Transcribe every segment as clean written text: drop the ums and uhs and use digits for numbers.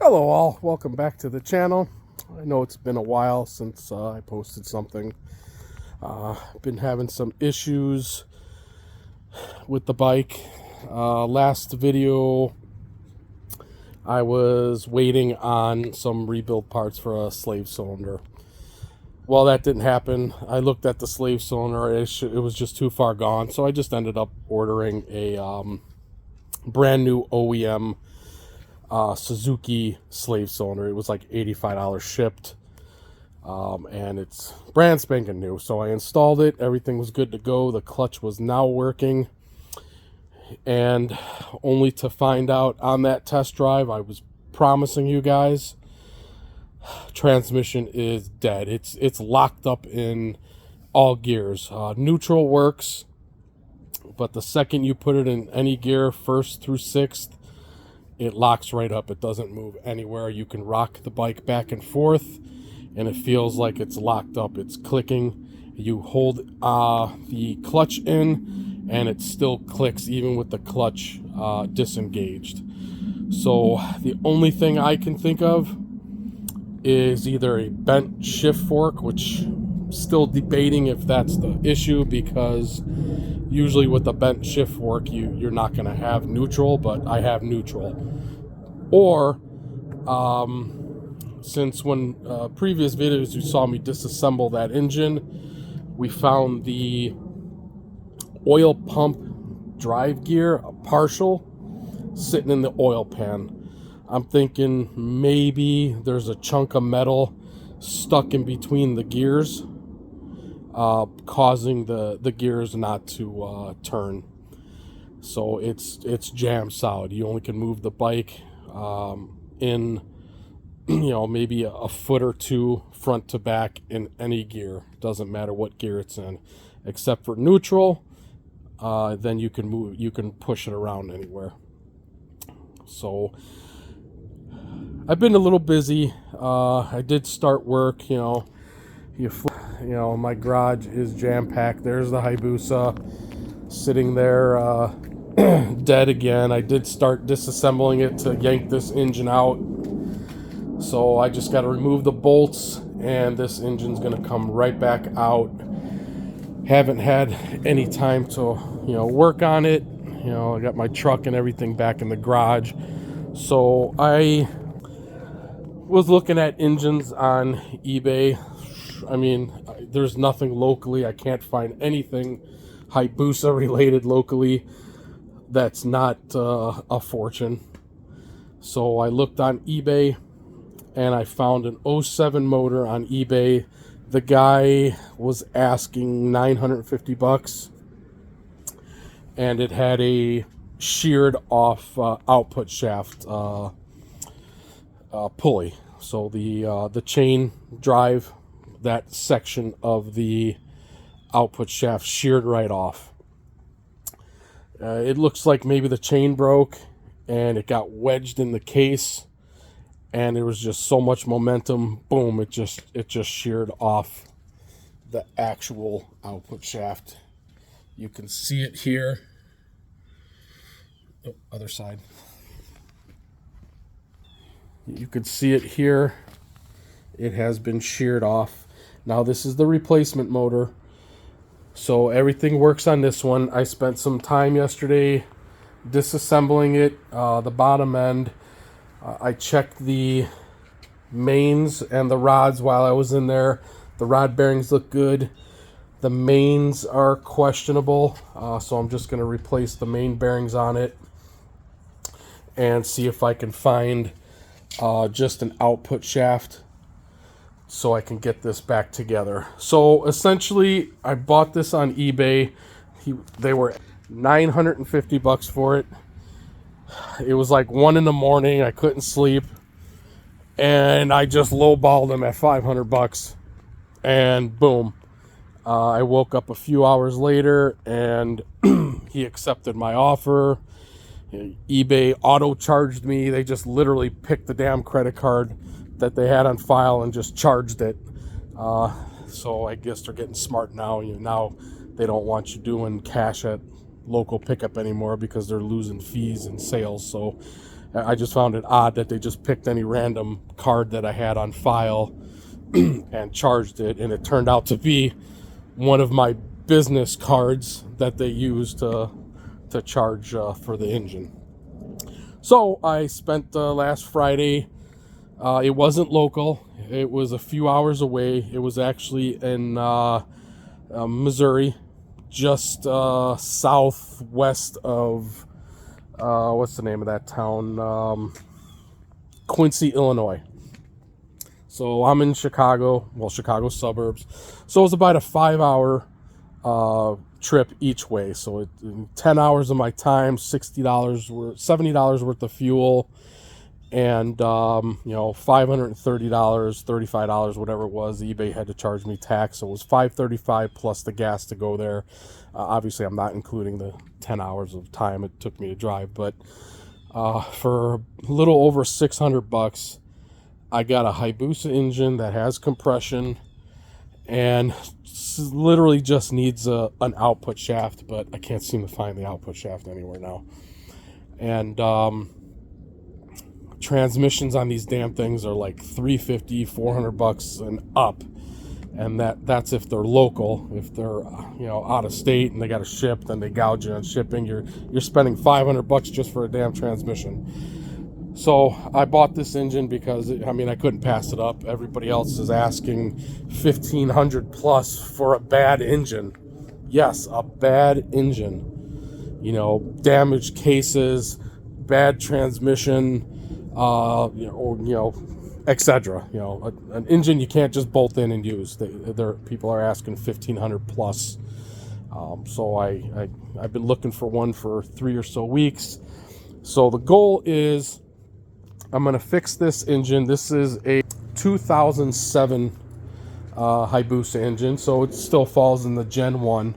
Hello all, welcome back to the channel. I know it's been a while since I posted something. Been having some issues with the bike. Last video I was waiting on some rebuild parts for a slave cylinder. Well, that didn't happen. I looked at the slave cylinder, it was just too far gone, so I just ended up ordering a brand new OEM Suzuki slave cylinder. It was like $85 shipped, and it's brand spanking new. So I installed it, everything was good to go. The clutch was now working, and only to find out on that test drive I was promising you guys, transmission is dead. It's locked up in all gears. Neutral works, but the second you put it in any gear, first through sixth, it locks right up. It doesn't move anywhere. You can rock the bike back and forth and it feels like it's locked up. It's clicking. You hold the clutch in and it still clicks even with the clutch disengaged. So the only thing I can think of is either a bent shift fork, which I'm still debating if that's the issue, because usually with the bent shift fork you're not going to have neutral, but I have neutral. Or since when previous videos you saw me disassemble that engine, we found the oil pump drive gear, a partial, sitting in the oil pan. I'm thinking maybe there's a chunk of metal stuck in between the gears, causing the gears not to turn. So it's jam solid. You only can move the bike in, maybe a foot or two front to back in any gear. Doesn't matter what gear it's in, except for neutral. Then you can push it around anywhere. So I've been a little busy. I did start work. My garage is jam-packed. There's the hayabusa sitting there dead again. I did start disassembling it to yank this engine out. So I just got to remove the bolts and this engine's going to come right back out. Haven't had any time to, work on it. I got my truck and everything back in the garage. So I was looking at engines on eBay. I mean, there's nothing locally. I can't find anything Hayabusa related locally that's not a fortune. So I looked on eBay and I found an 07 motor on eBay. The guy was asking $950, and it had a sheared off output shaft pulley. So the chain drive, that section of the output shaft sheared right off. It looks like maybe the chain broke and it got wedged in the case, and there was just so much momentum, boom, it just sheared off the actual output shaft. You can see it here. Oh, other side. You can see it here. It has been sheared off. Now this is the replacement motor, so everything works on this one. I spent some time yesterday disassembling it, the bottom end. I checked the mains and the rods while I was in there. The rod bearings look good. The mains are questionable, so I'm just going to replace the main bearings on it and see if I can find just an output shaft so I can get this back together. So essentially, I bought this on eBay. They were $950 for it. It was like 1 in the morning. I couldn't sleep, and I just lowballed him at $500, and boom, I woke up a few hours later and he accepted my offer. eBay auto charged me. They just literally picked the damn credit card that they had on file and just charged it. So I guess they're getting smart now. Now they don't want you doing cash at local pickup anymore because they're losing fees and sales. So I just found it odd that they just picked any random card that I had on file and charged it, and it turned out to be one of my business cards that they use to charge for the engine. So I spent last Friday. It wasn't local. It was a few hours away. It was actually in Missouri, just southwest of what's the name of that town? Quincy, Illinois. So I'm in Chicago, Chicago suburbs. So it was about a 5-hour trip each way. So 10 hours of my time, $70 worth of fuel, and $530, $35, whatever it was. eBay had to charge me tax, so it was $535 plus the gas to go there. Obviously, I'm not including the 10 hours of time it took me to drive, but for a little over $600, I got a Hayabusa engine that has compression and literally just needs an output shaft, but I can't seem to find the output shaft anywhere now. And transmissions on these damn things are like $350, $400 and up, and that's if they're local. If they're out of state and they got to ship, then they gouge you on shipping. You're spending $500 just for a damn transmission. So I bought this engine because I couldn't pass it up. Everybody else is asking $1,500 plus for a bad engine. Yes, a bad engine. Damaged cases, bad transmission, etc. An engine you can't just bolt in and use. People are asking $1,500 plus. So I've been looking for one for 3 or so weeks. So the goal is I'm going to fix this engine. This is a 2007 Hayabusa engine, so it still falls in the Gen 1.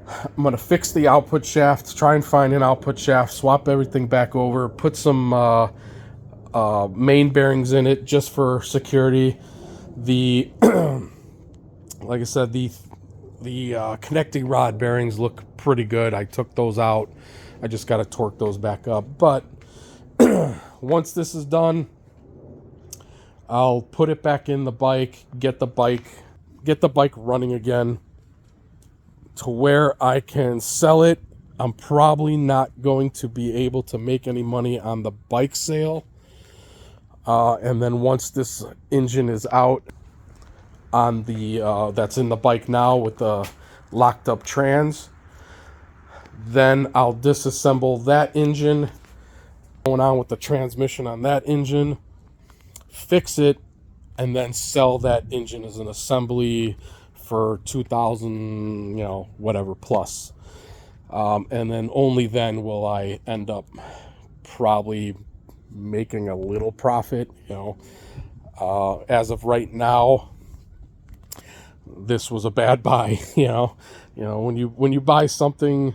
I'm going to fix the output shaft, try and find an output shaft, swap everything back over, put some main bearings in it just for security. The like I said, the connecting rod bearings look pretty good. I took those out. I just got to torque those back up. But once this is done, I'll put it back in the bike, get the bike running again to where I can sell it. I'm probably not going to be able to make any money on the bike sale. And then once this engine is out on the that's in the bike now with the locked up trans, then I'll disassemble that engine, going on with the transmission on that engine, fix it, and then sell that engine as an assembly for $2,000, whatever plus. And then only then will I end up probably making a little profit. As of right now, this was a bad buy. When you buy something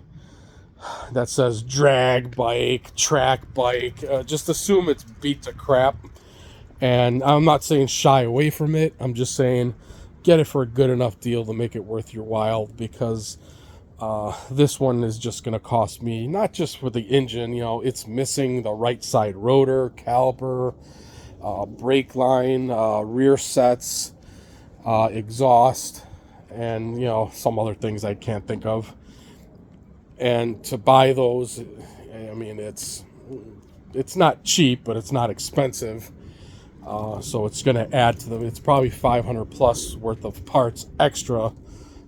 that says drag bike, track bike, just assume it's beat to crap. And I'm not saying shy away from it. I'm just saying get it for a good enough deal to make it worth your while, because this one is just going to cost me, not just for the engine, it's missing the right side rotor, caliper, brake line, rear sets, exhaust, and some other things I can't think of. And to buy those, it's not cheap, but it's not expensive. So it's going to add to them. It's probably $500 plus worth of parts extra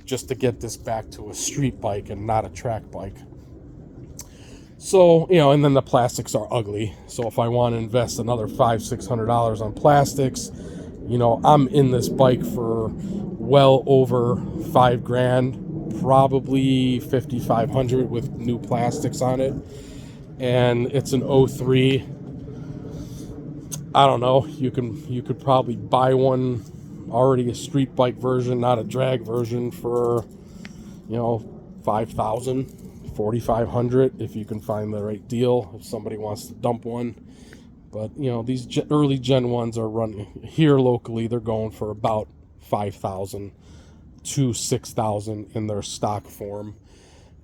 just to get this back to a street bike and not a track bike. So, and then the plastics are ugly. So if I want to invest another $500-$600 on plastics, I'm in this bike for well over $5,000, probably $5,500 with new plastics on it. And it's an 03. I don't know. You could probably buy one already, a street bike version, not a drag version, for $5,000, $4,500 if you can find the right deal. If somebody wants to dump one, but these early Gen 1s are running here locally. They're going for about $5,000 to $6,000 in their stock form,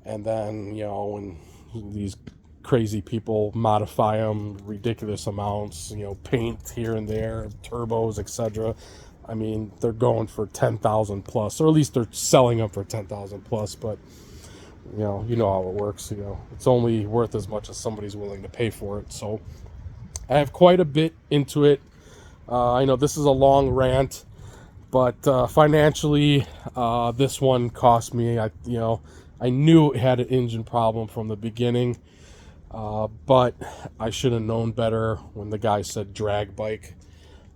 and then when these crazy people modify them ridiculous amounts, paint here and there, turbos, etc. I mean, they're going for 10,000 plus, or at least they're selling them for 10,000 plus. But you know how it works. It's only worth as much as somebody's willing to pay for it. So I have quite a bit into it. I know this is a long rant, but financially, this one cost me. I knew it had an engine problem from the beginning, but I should have known better when the guy said drag bike.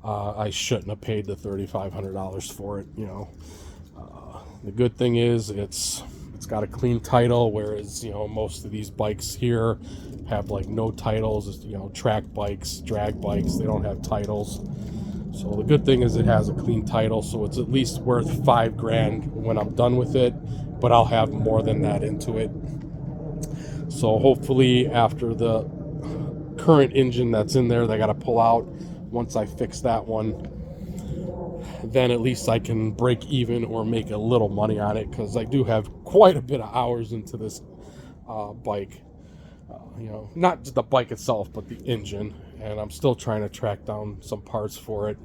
I shouldn't have paid the $3,500 for it. The good thing is it's got a clean title, whereas most of these bikes here have like no titles. It's, track bikes, drag bikes, they don't have titles. So the good thing is it has a clean title, so it's at least worth $5,000 when I'm done with it, but I'll have more than that into it. So hopefully after the current engine that's in there, they got to pull out. Once I fix that one, then at least I can break even or make a little money on it, because I do have quite a bit of hours into this bike. Not just the bike itself, but the engine, and I'm still trying to track down some parts for it.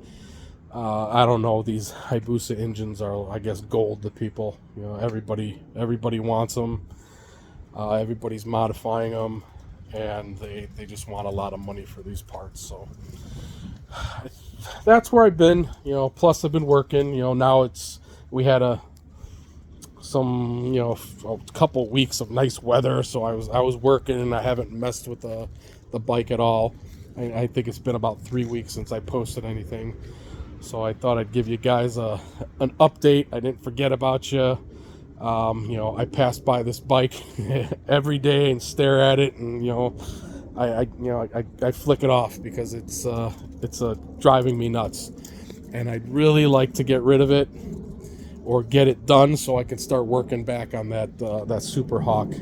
I don't know, these Hayabusa engines are, I guess, gold to people. Everybody wants them. Everybody's modifying them, and they just want a lot of money for these parts. So that's where I've been. Plus I've been working. Now we had a couple weeks of nice weather, so I was working, and I haven't messed with the bike at all. I think it's been about 3 weeks since I posted anything, so I thought I'd give you guys an update. I didn't forget about you. I pass by this bike every day and stare at it, and I flick it off because it's driving me nuts, and I'd really like to get rid of it or get it done so I can start working back on that Super Hawk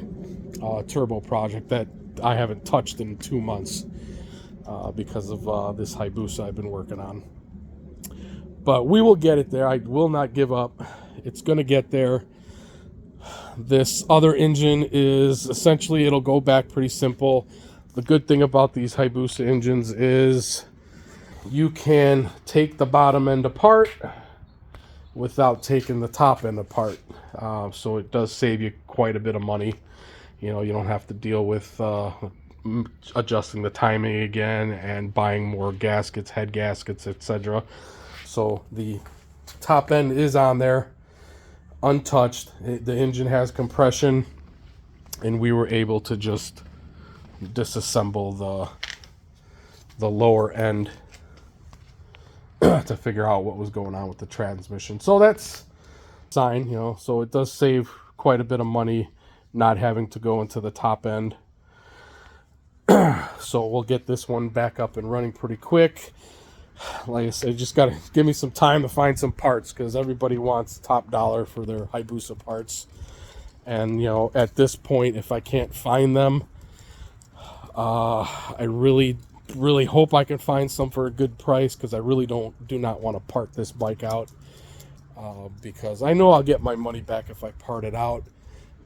turbo project that I haven't touched in 2 months because of this Hayabusa I've been working on. But we will get it there. I will not give up. It's going to get there. This other engine is essentially, it'll go back pretty simple. The good thing about these Hayabusa engines is you can take the bottom end apart without taking the top end apart. So it does save you quite a bit of money. You don't have to deal with adjusting the timing again and buying more gaskets, head gaskets, etc. So the top end is on there, untouched. The engine has compression, and we were able to just disassemble the lower end to figure out what was going on with the transmission. So that's a sign, so it does save quite a bit of money not having to go into the top end. So we'll get this one back up and running pretty quick. Like I said, just gotta give me some time to find some parts, because everybody wants top dollar for their Hayabusa parts. And at this point, if I can't find them, I really hope I can find some for a good price, because I really do not want to part this bike out, because I know I'll get my money back if I part it out,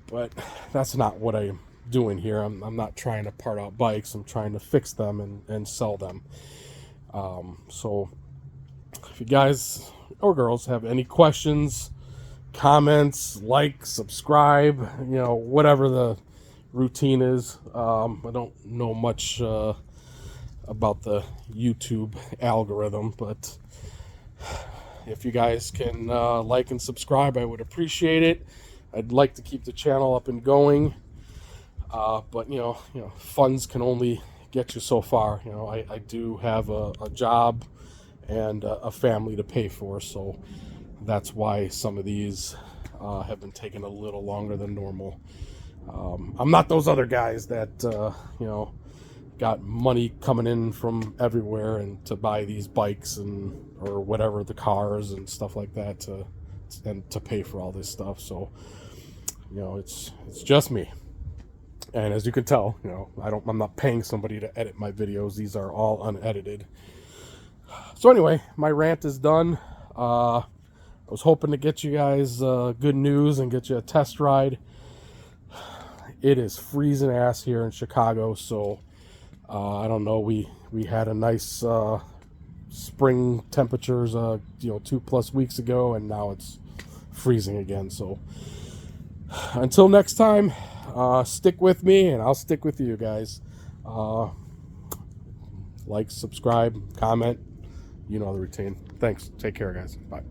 but that's not what I'm doing here. I'm not trying to part out bikes. I'm trying to fix them and sell them. So if you guys or girls have any questions, comments, like, subscribe, whatever the routine is. I don't know much about the YouTube algorithm, but if you guys can like and subscribe, I would appreciate it. I'd like to keep the channel up and going, but funds can only get you so far. I do have a job and a family to pay for, so that's why some of these have been taking a little longer than normal. I'm not those other guys that got money coming in from everywhere and to buy these bikes or whatever, the cars and stuff like that to pay for all this stuff. So it's just me. And as you can tell, I'm not paying somebody to edit my videos. These are all unedited. So anyway, my rant is done. I was hoping to get you guys good news and get you a test ride. it is freezing ass here in Chicago. So I don't know. We had a nice spring temperatures, 2+ weeks ago, and now it's freezing again. So until next time, stick with me, and I'll stick with you guys. Like, subscribe, comment. You know the routine. Thanks. Take care, guys. Bye.